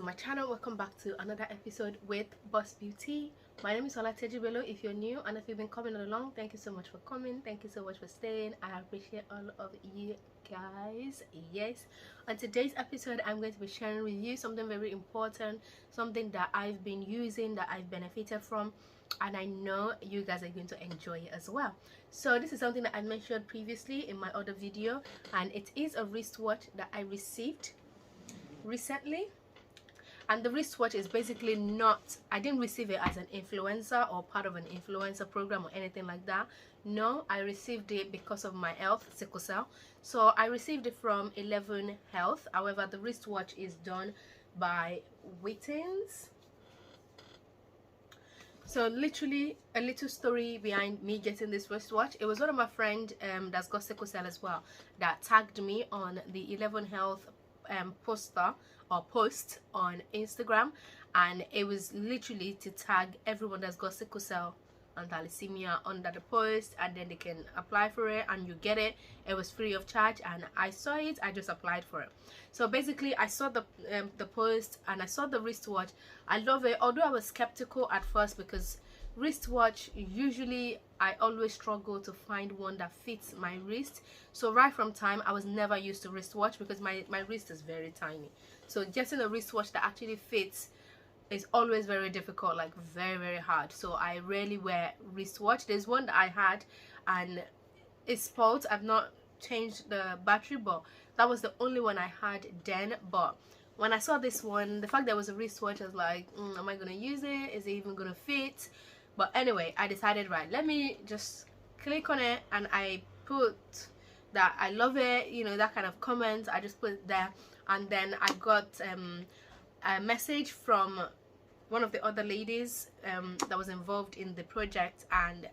to my channel. Welcome back to another episode with Boss Beauty. My name is 𝒄𝒏𝒏𝒆𝒄 if you're new, and if you've been coming along, thank you so much for coming. Thank you so much for staying. I appreciate all of you guys. Yes, on today's episode I'm going to be sharing with you something very important, something that I've been using, that I've benefited from, and I know you guys are going to enjoy it as well. So this is something that I mentioned previously in my other video, and it is a wristwatch that I received recently. And the wristwatch is basically not, I didn't receive it as an influencer or part of an influencer program or anything like that. No, I received it because of my health, sickle cell. So I received it from 11health. However, the wristwatch is done by Withings. So literally a little story behind me getting this wristwatch. It was one of my friends that's got sickle cell as well that tagged me on the 11health post on Instagram, and it was literally to tag everyone that's got sickle cell and thalassemia under the post, and then they can apply for it and you get it. It was free of charge, and I saw it, I just applied for it. So basically I saw the post and I saw the wristwatch. I love it, although I was skeptical at first because wristwatch, usually I always struggle to find one that fits my wrist. So right from time I was never used to wristwatch because my wrist is very tiny. So getting a wristwatch that actually fits is always very difficult, like very hard. So I rarely wear wristwatch. There's one that I had and it's fault, I've not changed the battery, but that was the only one I had then. But when I saw this one, the fact that it was a wristwatch, I was like, am I gonna use it? Is it even gonna fit? But anyway, I decided, right, let me just click on it, and I put that I love it, you know, that kind of comments. I just put it there, and then I got a message from one of the other ladies that was involved in the project, and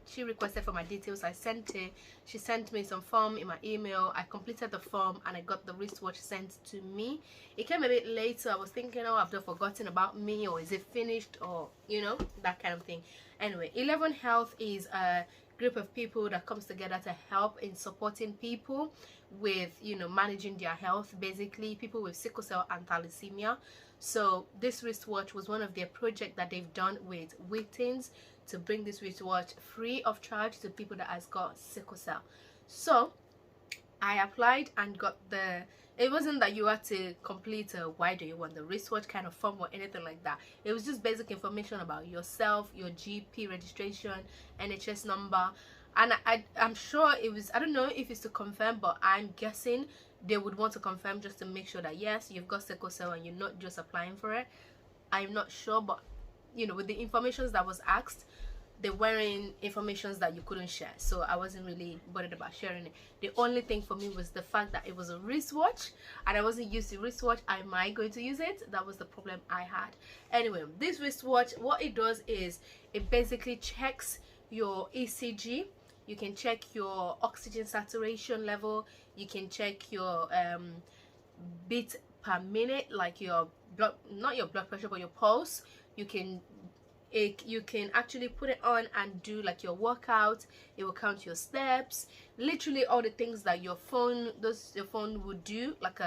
she requested for my details. I sent it. She sent me some form in my email. I completed the form and I got the wristwatch sent to me. It came a bit late, so I was thinking, oh, I've just forgotten about me, or is it finished, or you know, that kind of thing. Anyway, 11health is a group of people that comes together to help in supporting people with, you know, managing their health, basically people with sickle cell and thalassemia. So this wristwatch was one of their projects that they've done with Withings to bring this wristwatch free of charge to people that has got sickle cell. So I applied and got the, it wasn't that you had to complete a why do you want the wristwatch kind of form or anything like that. It was just basic information about yourself, your GP registration, NHS number, and I'm sure it was, I don't know if it's to confirm, but I'm guessing they would want to confirm just to make sure that yes, you've got sickle cell and you're not just applying for it. I'm not sure, but you know, with the information that was asked, they weren't informations that you couldn't share, so I wasn't really bothered about sharing it. The only thing for me was the fact that it was a wristwatch and I wasn't used to wristwatch. Am I going to use it? That was the problem I had. Anyway, this wristwatch, what it does is it basically checks your ECG. You can check your oxygen saturation level, you can check your beat per minute, like your blood, not your blood pressure, but your pulse. You can actually put it on and do like your workout. It will count your steps, literally all the things that your phone would do. Like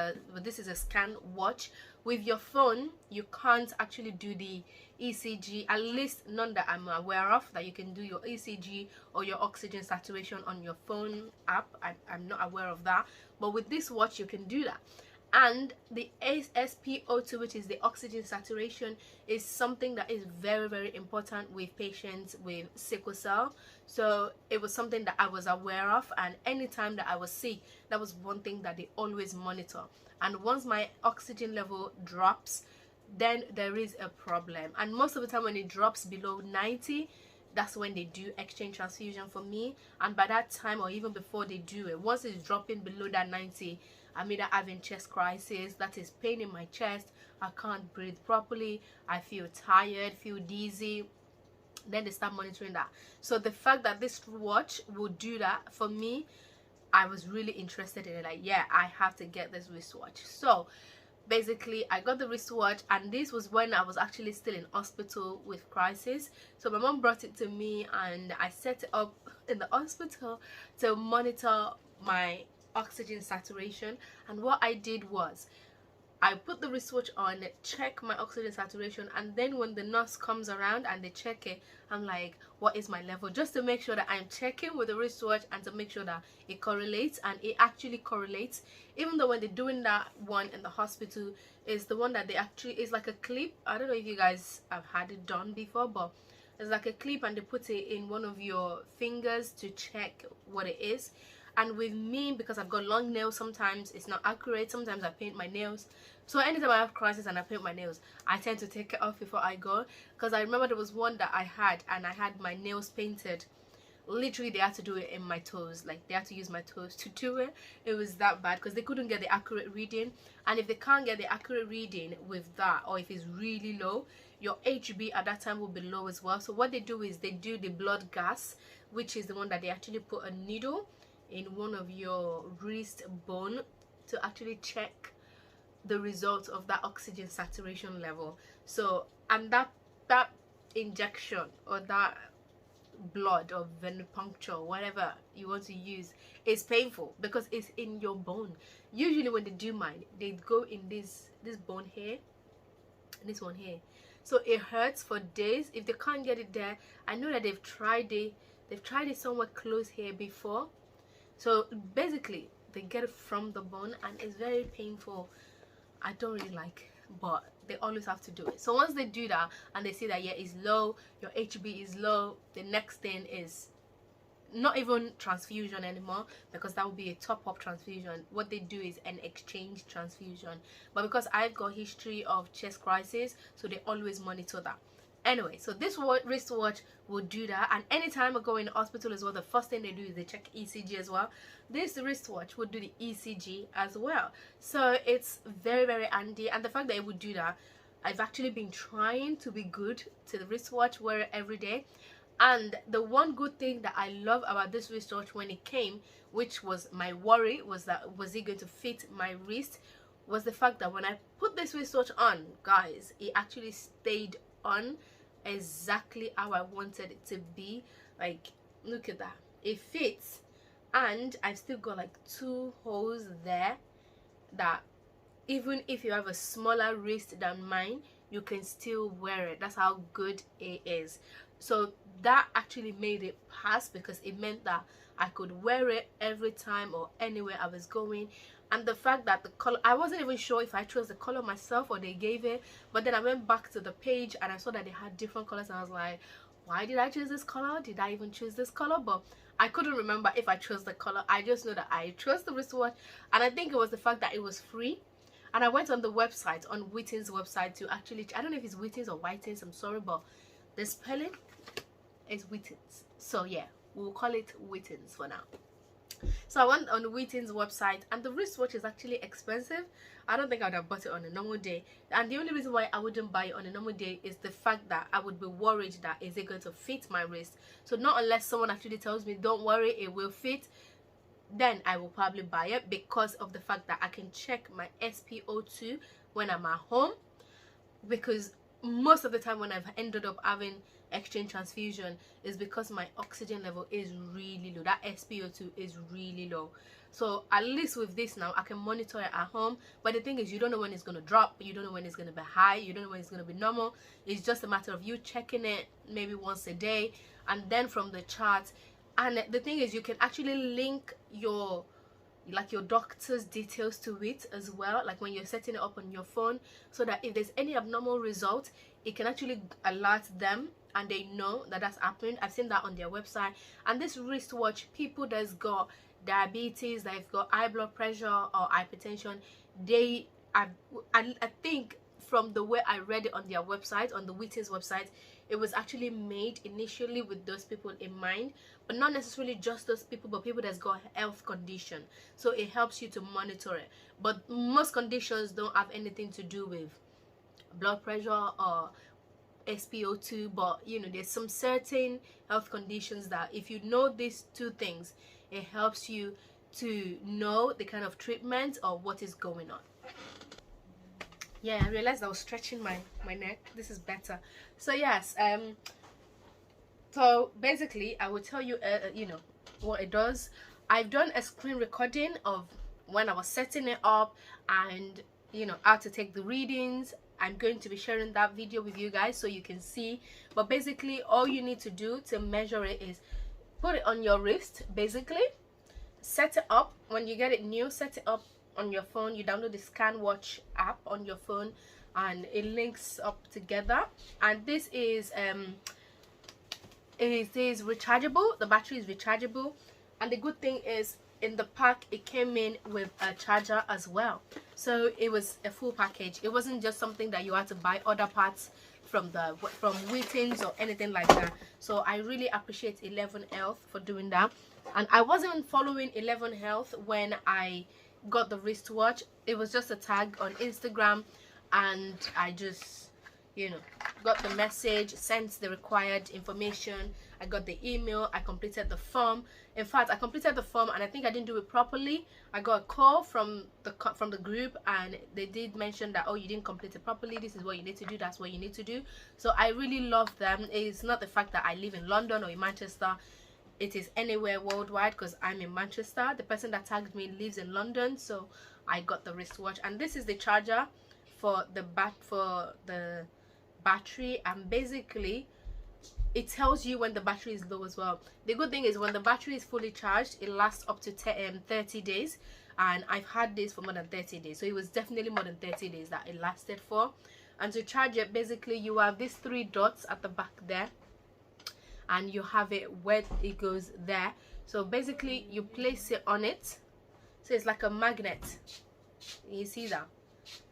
this is a scan watch. With your phone you can't actually do the ECG, at least none that I'm aware of, that you can do your ECG or your oxygen saturation on your phone app. I'm not aware of that, but with this watch you can do that. And the SPO2, which is the oxygen saturation, is something that is very important with patients with sickle cell. So it was something that I was aware of, and anytime that I was sick, that was one thing that they always monitor. And once my oxygen level drops, then there is a problem. And most of the time when it drops below 90, that's when they do exchange transfusion for me. And by that time, or even before they do it, once it's dropping below that 90, I'm either having chest crisis, that is pain in my chest, I can't breathe properly, I feel tired, feel dizzy. Then they start monitoring that. So the fact that this watch will do that for me, I was really interested in it. Like, yeah, I have to get this wristwatch. So basically I got the wristwatch, and this was when I was actually still in hospital with crisis. So my mom brought it to me and I set it up in the hospital to monitor my oxygen saturation. And what I did was I put the wristwatch on, check my oxygen saturation, and then when the nurse comes around and they check it, I'm like, what is my level? Just to make sure that I'm checking with the wristwatch and to make sure that it correlates, and it actually correlates. Even though when they're doing that one in the hospital, is the one that they actually, is like a clip. I don't know if you guys have had it done before, but it's like a clip and they put it in one of your fingers to check what it is. And with me, because I've got long nails, sometimes it's not accurate. Sometimes I paint my nails, so anytime I have crisis and I paint my nails, I tend to take it off before I go. Because I remember there was one that I had, and I had my nails painted. Literally they had to do it in my toes, like they had to use my toes to do it. It was that bad because they couldn't get the accurate reading. And if they can't get the accurate reading with that, or if it's really low, your HB at that time will be low as well. So what they do is they do the blood gas, which is the one that they actually put a needle in one of your wrist bone to actually check the results of that oxygen saturation level. So, and that injection or that blood or venipuncture, whatever you want to use, is painful because it's in your bone. Usually when they do mine, they go in this bone here, this one here, so it hurts for days. If they can't get it there, I know that they've tried it somewhere close here before. So basically they get it from the bone and it's very painful. I don't really like it, but they always have to do it. So once they do that and they see that, yeah, it's low, your HB is low, the next thing is not even transfusion anymore, because that would be a top-up transfusion. What they do is an exchange transfusion. But because I've got history of chest crisis, so they always monitor that. Anyway, so this wristwatch will do that. And anytime I go in the hospital as well, the first thing they do is they check ECG as well. This wristwatch will do the ECG as well. So it's very, very handy. And the fact that it would do that, I've actually been trying to be good to the wristwatch, wear it every day. And the one good thing that I love about this wristwatch when it came, which was my worry, was that was it going to fit my wrist, was the fact that when I put this wristwatch on, guys, it actually stayed on exactly how I wanted it to be. Like, look at that, it fits. And I've still got like 2 holes there that even if you have a smaller wrist than mine, you can still wear it. That's how good it is. So that actually made it pass, because it meant that I could wear it every time or anywhere I was going. And the fact that the color, I wasn't even sure if I chose the color myself or they gave it, but then I went back to the page and I saw that they had different colors, and I was like, why did I choose this color? Did I even choose this color? But I couldn't remember if I chose the color. I just know that I chose the wristwatch, and I think it was the fact that it was free. And I went on the website, on Withings website, to actually, I don't know if it's Withings or Whitings, I'm sorry, but the spelling is Withings. So yeah, we'll call it Withings for now. So I went on the Withings website, and the wristwatch is actually expensive. I don't think I would have bought it on a normal day. And the only reason why I wouldn't buy it on a normal day is the fact that I would be worried that is it going to fit my wrist. So not unless someone actually tells me, don't worry, it will fit, then I will probably buy it, because of the fact that I can check my SPO2 when I'm at home. Because most of the time when I've ended up having exchange transfusion is because my oxygen level is really low. That SPO2 is really low. So at least with this now, I can monitor it at home. But the thing is, you don't know when it's going to drop, you don't know when it's going to be high, you don't know when it's going to be normal. It's just a matter of you checking it maybe once a day, and then from the chart. And the thing is, you can actually link your doctor's details to it as well, like when you're setting it up on your phone, so that if there's any abnormal result, it can actually alert them and they know that that's happened. I've seen that on their website. And this wristwatch, people that's got diabetes, they've got high blood pressure or hypertension, I think from the way I read it on their website, on the Withings website, it was actually made initially with those people in mind, but not necessarily just those people, but people that's got health condition. So it helps you to monitor it. But most conditions don't have anything to do with blood pressure or SPO2, but you know, there's some certain health conditions that if you know these 2 things, it helps you to know the kind of treatment or what is going on. Yeah, I realized I was stretching my neck. This is better. So yes, so basically I will tell you you know what it does. I've done a screen recording of when I was setting it up, and you know, how to take the readings. I'm going to be sharing that video with you guys so you can see. But basically all you need to do to measure it is put it on your wrist, basically set it up. When you get it new, set it up on your phone. You download the Scanwatch app on your phone and it links up together. And this is it is rechargeable. The battery is rechargeable, and the good thing is in the pack it came in with a charger as well. So it was a full package. It wasn't just something that you had to buy other parts from Withings or anything like that. So I really appreciate 11health for doing that. And I wasn't following 11health when I got the wristwatch. It was just a tag on Instagram, and I just, you know, got the message, sent the required information. I got the email, I completed the form. In fact, I completed the form and I think I didn't do it properly. I got a call from the group, and they did mention that, oh, you didn't complete it properly, this is what you need to do, that's what you need to do. So I really love them. It's not the fact that I live in London or in Manchester. It is anywhere worldwide because I'm in Manchester. The person that tagged me lives in London, so I got the wristwatch. And this is the charger for the battery, and basically it tells you when the battery is low as well. The good thing is when the battery is fully charged, it lasts up to 30 days, and I've had this for more than 30 days, so it was definitely more than 30 days that it lasted for. And to charge it, basically you have these 3 dots at the back there, and you have it where it goes there. So basically you place it on it, so it's like a magnet, you see that,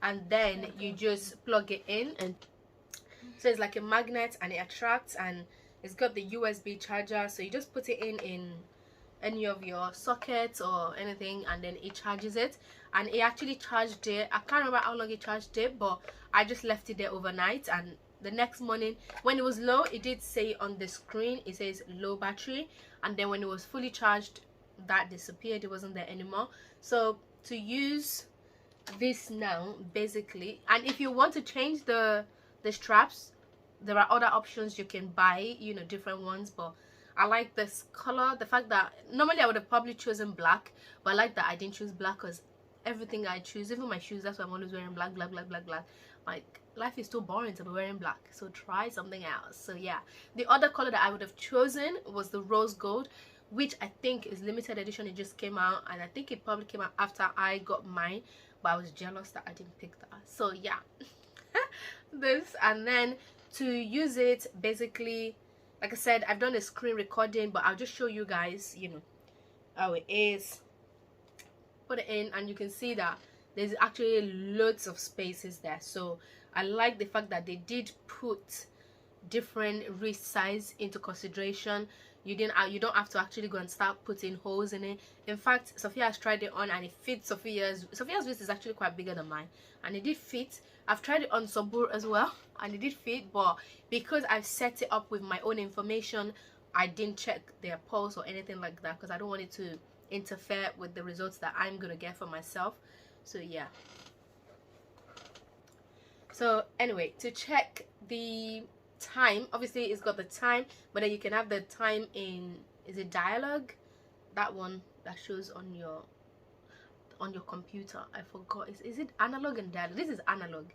and then you just plug it in, and so it's like a magnet and it attracts, and it's got the USB charger. So you just put it in any of your sockets or anything, and then it charges it. And it actually charged it, I can't remember how long it charged it, but I just left it there overnight, and the next morning when it was low, it did say on the screen, it says low battery, and then when it was fully charged, that disappeared, it wasn't there anymore. So to use this now, basically, and if you want to change the straps, there are other options you can buy, you know, different ones, but I like this color. The fact that normally I would have probably chosen black, but I like that I didn't choose black, because everything I choose, even my shoes, that's why I'm always wearing black. Like, life is too boring to be wearing black, so try something else. So yeah, the other color that I would have chosen was the rose gold, which I think is limited edition. It just came out, and I think it probably came out after I got mine, but I was jealous that I didn't pick that. So yeah, this. And then to use it, basically, like I said, I've done a screen recording, but I'll just show you guys, you know, how it is. Put it in, and you can see that there's actually loads of spaces there. So I like the fact that they did put different wrist size into consideration. You don't have to actually go and start putting holes in it. In fact, Sophia has tried it on and it fits. Sophia's wrist is actually quite bigger than mine, and it did fit. I've tried it on Sabur as well, and it did fit, but because I've set it up with my own information, I didn't check their pulse or anything like that, because I don't want it to interfere with the results that I'm gonna get for myself. So yeah. So anyway, to check the time, obviously it's got the time, but then you can have the time in, is it dialogue, that one that shows on your computer. I forgot, is it analog and dialogue? This is analog.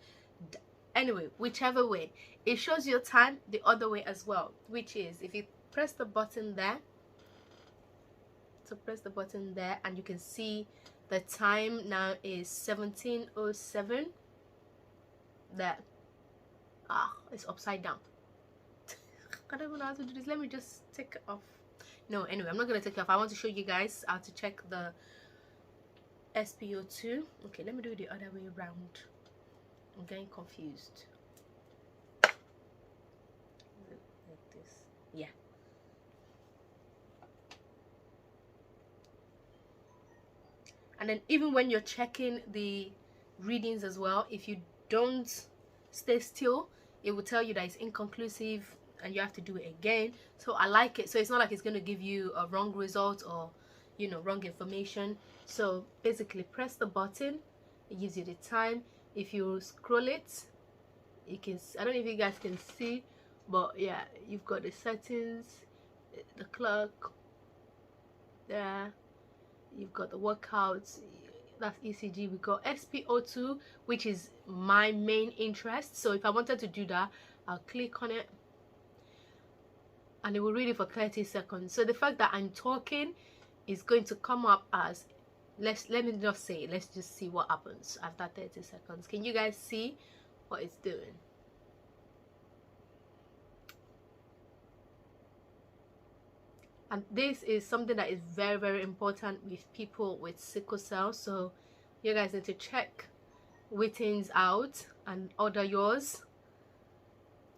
Anyway, whichever way, it shows your time the other way as well, which is if you press the button there, so press the button there, and you can see the time now is 17:07. There. It's upside down. I don't even know how to do this. Let me just take it off. No, anyway, I'm not gonna take it off. I want to show you guys how to check the SPO2. Okay, let me do it the other way around. I'm getting confused. Like this. Yeah. And then even when you're checking the readings as well, if you don't stay still, it will tell you that it's inconclusive and you have to do it again. So I like it. So it's not like it's going to give you a wrong result or, you know, wrong information. So basically press the button, it gives you the time. If you scroll it, you can, I don't know if you guys can see, but yeah, you've got the settings, the clock there, you've got the workouts, that's ECG. We got SPO2, which is my main interest. So if I wanted to do that, I'll click on it and it will read it for 30 seconds. So the fact that I'm talking is going to come up as, let me just say, let's just see what happens after 30 seconds. Can you guys see what it's doing? And this is something that is very, very important with people with sickle cell. So you guys need to check Withings out and order yours.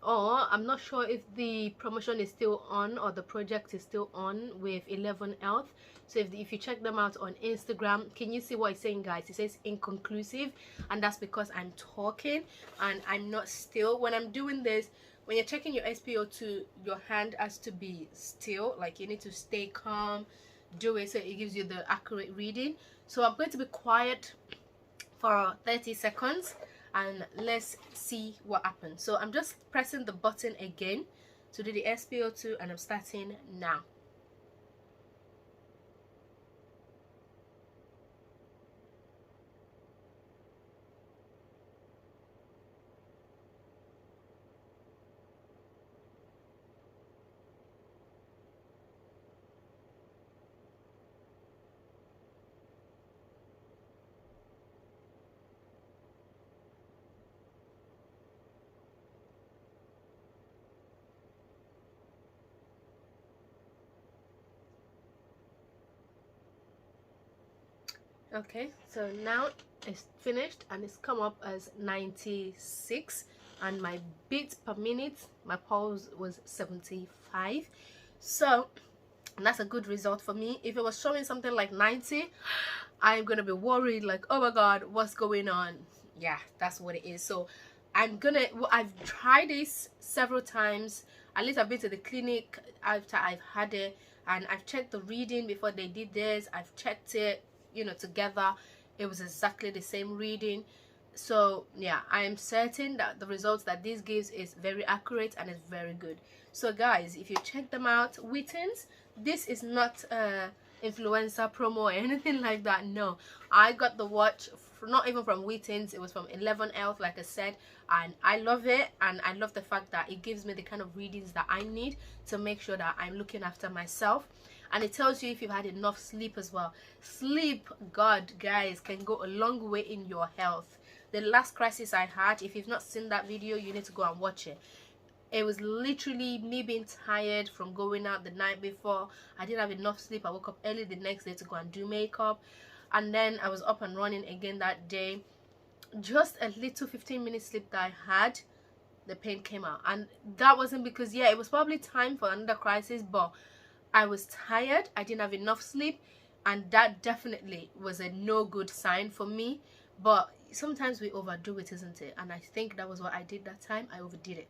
Or I'm not sure if the promotion is still on or the project is still on with 11health. So if you check them out on Instagram, can you see what it's saying, guys? It says inconclusive, and that's because I'm talking and I'm not still. When I'm doing this, when you're checking your SPO2, your hand has to be still, like you need to stay calm, do it so it gives you the accurate reading. So I'm going to be quiet for 30 seconds and let's see what happens. So I'm just pressing the button again to do the SPO2 and I'm starting now. Okay, so now it's finished and it's come up as 96 and my beats per minute, my pulse was 75. So that's a good result for me. If it was showing something like 90, I'm gonna be worried, like, oh my god, what's going on? Yeah, that's what it is. So I've tried this several times. At least I've been to the clinic after I've had it and I've checked the reading before they did this. I've checked it, you know, together. It was exactly the same reading. So yeah, I am certain that the results that this gives is very accurate and it's very good. So guys, if you check them out, Withings, this is not influencer promo or anything like that. No, I got the watch not even from Withings, it was from 11health, like I said, and I love it. And I love the fact that it gives me the kind of readings that I need to make sure that I'm looking after myself. And it tells you if you've had enough sleep as well. Sleep, God, guys, can go a long way in your health. The last crisis I had, if you've not seen that video, you need to go and watch it. It was literally me being tired from going out the night before. I didn't have enough sleep. I woke up early the next day to go and do makeup, and then I was up and running again that day. Just a little 15-minute sleep that I had, the pain came out. And that wasn't because, yeah, it was probably time for another crisis, but I was tired, I didn't have enough sleep, and that definitely was a no good sign for me. But sometimes we overdo it, isn't it? And I think that was what I did that time. I overdid it.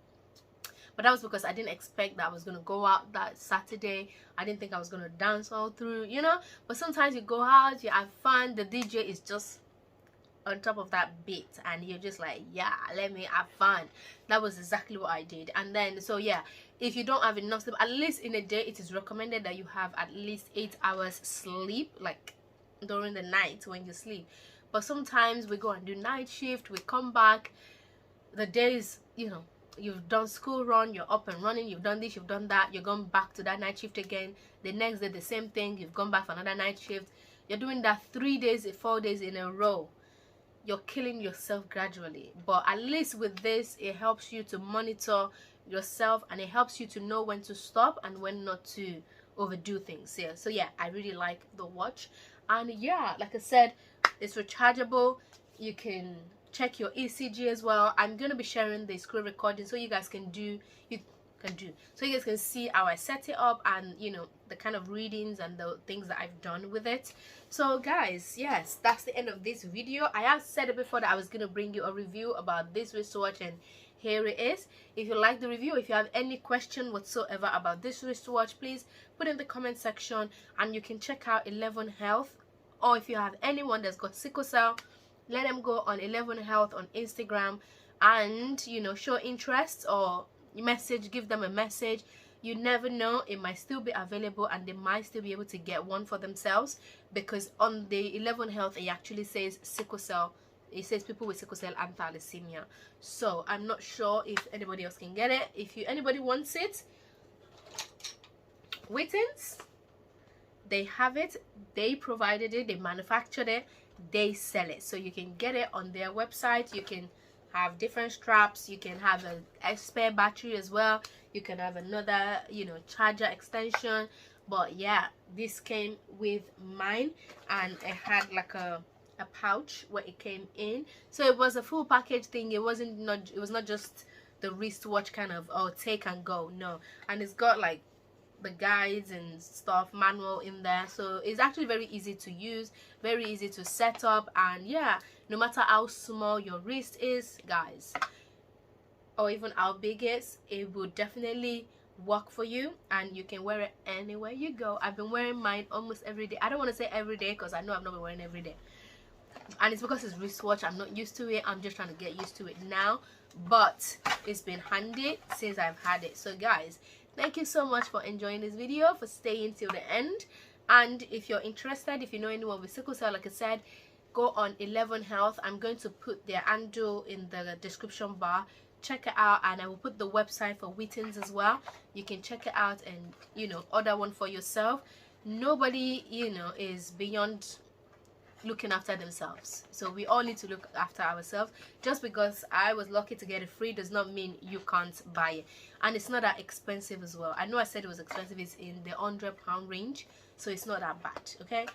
But that was because I didn't expect that I was going to go out that Saturday. I didn't think I was going to dance all through, you know. But sometimes you go out, you have fun, the DJ is just on top of that beat and you're just like, yeah, let me have fun. That was exactly what I did. And then, so yeah, if you don't have enough sleep, at least in a day, it is recommended that you have at least 8 hours sleep, like during the night when you sleep. But sometimes we go and do night shift, we come back, the days, you know, you've done school run, you're up and running, you've done this, you've done that, you're going back to that night shift again. The next day, the same thing, you've gone back for another night shift. You're doing that 3 days, 4 days in a row. You're killing yourself gradually. But at least with this, it helps you to monitor yourself and it helps you to know when to stop and when not to overdo things. Yeah, so yeah, I really like the watch. And yeah, like I said, it's rechargeable. You can check your ECG as well. I'm going to be sharing the screen recording so you guys can do, so you guys can see how I set it up and, you know, the kind of readings and the things that I've done with it. So guys, yes, that's the end of this video. I have said it before that I was going to bring you a review about this wristwatch, and here it is. If you like the review, if you have any question whatsoever about this wristwatch, please put in the comment section, and you can check out 11health. Or if you have anyone that's got sickle cell, let them go on 11health on Instagram and, you know, show interest or message, give them a message. you never know, it might still be available and they might still be able to get one for themselves, because on the 11health it actually says sickle cell. It says people with sickle cell and thalassemia. So I'm not sure if anybody else can get it. If anybody wants it, Withings, they have it, they provided it, they manufactured it, they sell it. So you can get it on their website. You can have different straps, you can have a spare battery as well, you can have another, you know, charger extension. But yeah, this came with mine, and it had like a pouch where it came in, so it was a full package thing. It was not just the wristwatch kind of, oh, take and go, no. And it's got like the guides and stuff, manual in there, so it's actually very easy to use, very easy to set up. And yeah, no matter how small your wrist is, guys, or even how big it will definitely work for you, and you can wear it anywhere you go. I've been wearing mine almost every day. I don't want to say every day because I know I've not been wearing every day, and it's because it's wristwatch. I'm not used to it. I'm just trying to get used to it now, but it's been handy since I've had it. So guys, thank you so much for enjoying this video, for staying till the end. And if you're interested, if you know anyone with sickle cell, like I said, go on 11health. I'm going to put their handle in the description bar. Check it out, and I will put the website for Withings as well. You can check it out and, you know, order one for yourself. Nobody, you know, is beyond looking after themselves, so we all need to look after ourselves. Just because I was lucky to get it free does not mean you can't buy it. And it's not that expensive as well. I know I said it was expensive, it's in the £100 range, so it's not that bad. Okay,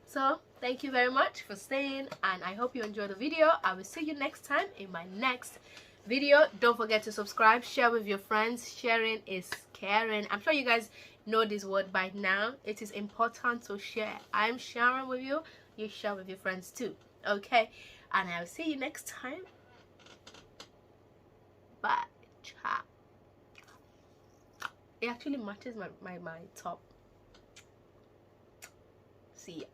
so thank you very much for staying, and I hope you enjoyed the video. I will see you next time in my next video. Don't forget to subscribe, share with your friends. Sharing is caring. I'm sure you guys know this word by now. It is important to share. I'm sharing with you, you share with your friends too. Okay, and I'll see you next time. Bye. Ciao. It actually matches my top. See ya.